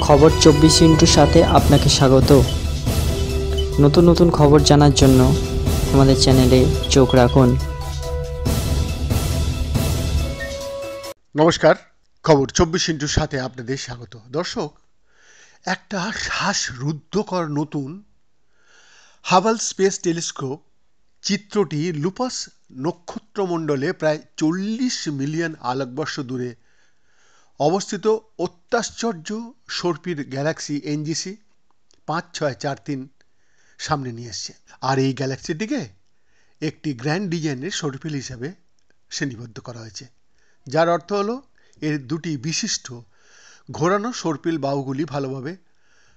খবর 24 সাথে আপনাকে স্বাগত। নতুন নতুন খবর জানার জন্য আমাদের চ্যানেলে চোখ রাখুন। নমস্কার, খবর 24 সাথে আপনাদের স্বাগত। দর্শক, একটা শ্বাসরুদ্ধকর নতুন হাবল স্পেস টেলিস্কোপ চিত্রটি লুপাস নক্ষত্রমণ্ডলে প্রায় 40 মিলিয়ন আলোকবর্ষ দূরে অবস্থিত অত্যাশ্চর্য সর্পির গ্যালাক্সি এনজিসি 5643 সামনে নিয়ে এসছে। আর এই গ্যালাক্সিটিকে একটি গ্র্যান্ড ডিজাইনের সর্পিল হিসাবে শ্রেণীবদ্ধ করা হয়েছে, যার অর্থ হলো এর দুটি বিশিষ্ট ঘোরানো সর্পিল বাহুগুলি ভালোভাবে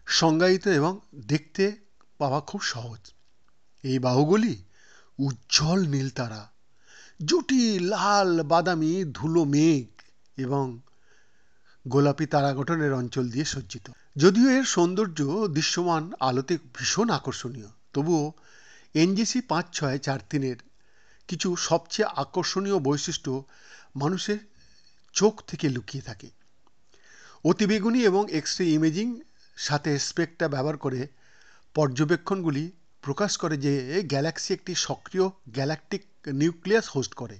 সংজ্ঞায়িত এবং দেখতে পাওয়া খুব সহজ। এই বাহুগুলি উজ্জ্বল নীল তারা, জটিল লাল বাদামি ধুলো মেঘ এবং গোলাপি তারা গঠনের অঞ্চল দিয়ে সজ্জিত। যদিও এর সৌন্দর্য দৃশ্যমান আলোতে ভীষণ আকর্ষণীয়, তবুও এনজিসি 5643 কিছু সবচেয়ে আকর্ষণীয় বৈশিষ্ট্য মানুষের চোখ থেকে লুকিয়ে থাকে। অতিবেগুনি এবং এক্স-রে ইমেজিং সাথে স্পেকট্রা ব্যবহার করে পর্যবেক্ষণগুলি প্রকাশ করে যে গ্যালাক্সি একটি সক্রিয় গ্যালাকটিক নিউক্লিয়াস হোস্ট করে।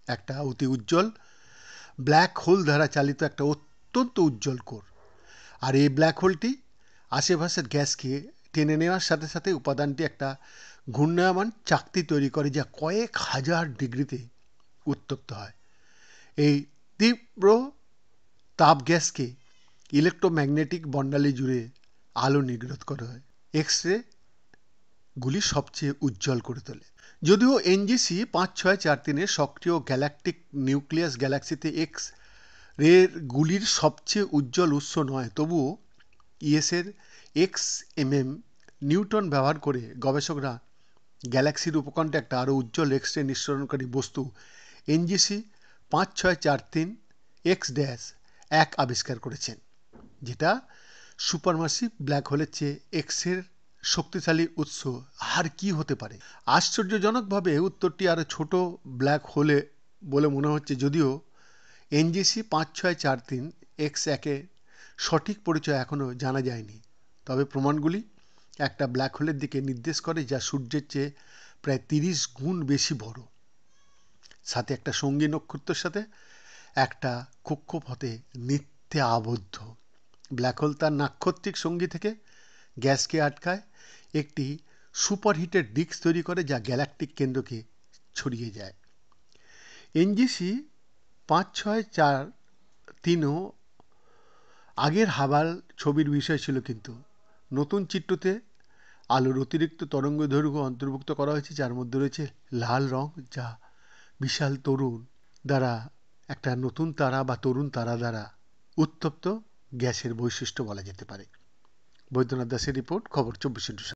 একটা অতি উজ্জ্বল ব্ল্যাক হোল দ্বারা চালিত একটা অত্যন্ত উজ্জ্বল কোর। আর এই ব্ল্যাক হোলটি আশেপাশের গ্যাসকে টেনে নেওয়ার সাথে সাথে উপাদানটি একটা ঘূর্ণায়মান চাকতি তৈরি করে, যা কয়েক হাজার ডিগ্রিতে উত্তপ্ত হয়। এই তীব্র তাপ গ্যাসকে ইলেকট্রোম্যাগনেটিক বর্ণালী জুড়ে আলো নির্গত করা হয়, এক্স-রে গুলি সবচেয়ে উজ্জ্বল করে তোলে। যদিও এনজিসি 5643 সক্রিয় গ্যালাকটিক নিউক্লিয়াস গ্যালাক্সিতে এক্স রে গুলির সবচেয়ে উজ্জ্বল উৎস নয়, তবুও ইএসের XMM নিউটন ব্যবহার করে গবেষকরা গ্যালাক্সির উপকণ্ঠে একটা আরও উজ্জ্বল এক্স-রে নিঃসরণকারী বস্তু এনজিসি 5643 X-1 আবিষ্কার করেছেন, যেটা সুপারমাসিভ ব্ল্যাক হোলের চেয়ে এক্সের শক্তিশালী উৎস আর কি হতে পারে। আশ্চর্যজনকভাবে উত্তরটি আরও ছোট ব্ল্যাক হোলে বলে মনে হচ্ছে, যদিও এনজিসি 5643 X-1 সঠিক পরিচয় এখনও জানা যায়নি। তবে প্রমাণগুলি একটা ব্ল্যাক হোলের দিকে নির্দেশ করে, যা সূর্যের চেয়ে প্রায় 30 গুণ বেশি বড়, সাথে একটা সঙ্গী নক্ষত্রের সাথে একটা কক্ষপথে নিত্যে আবদ্ধ। ব্ল্যাক হোল তার নাক্ষত্রিক সঙ্গী থেকে গ্যাসকে আটকায়, একটি সুপারহিটেড ডিস্ক তৈরি করে, যা গ্যালাকটিক কেন্দ্রকে ছড়িয়ে যায়। এনজিসি 5643 আগের হাবাল ছবির বিষয় ছিল, কিন্তু নতুন চিত্রতে আলোর অতিরিক্ত তরঙ্গ দৈর্ঘ্য অন্তর্ভুক্ত করা হয়েছে, যার মধ্যে রয়েছে লাল রং, যা বিশাল তরুণ দ্বারা একটা নতুন তারা বা তরুণ তারা দ্বারা উত্তপ্ত গ্যাসের বৈশিষ্ট্য বলা যেতে পারে। বৈদ্যনাথ দাসের রিপোর্ট, খবর 24।